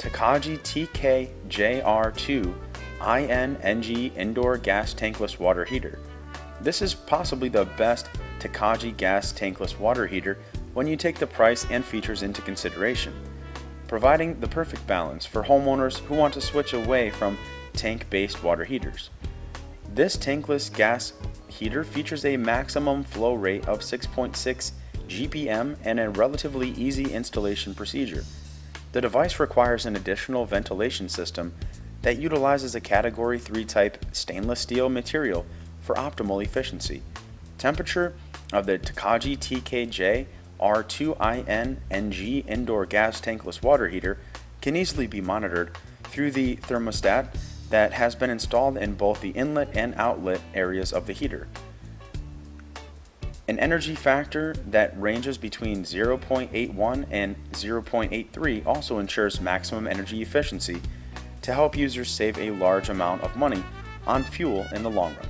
Takagi T-KJr2-IN-NG indoor gas tankless water heater. This is possibly the best Takagi gas tankless water heater when you take the price and features into consideration, providing the perfect balance for homeowners who want to switch away from tank-based water heaters. This tankless gas heater features a maximum flow rate of 6.6 GPM and a relatively easy installation procedure. The device requires an additional ventilation system that utilizes a Category 3 type stainless steel material for optimal efficiency. Temperature of the Takagi T-KJr2-IN-NG indoor gas tankless water heater can easily be monitored through the thermostat that has been installed in both the inlet and outlet areas of the heater. An energy factor that ranges between 0.81 and 0.83 also ensures maximum energy efficiency to help users save a large amount of money on fuel in the long run.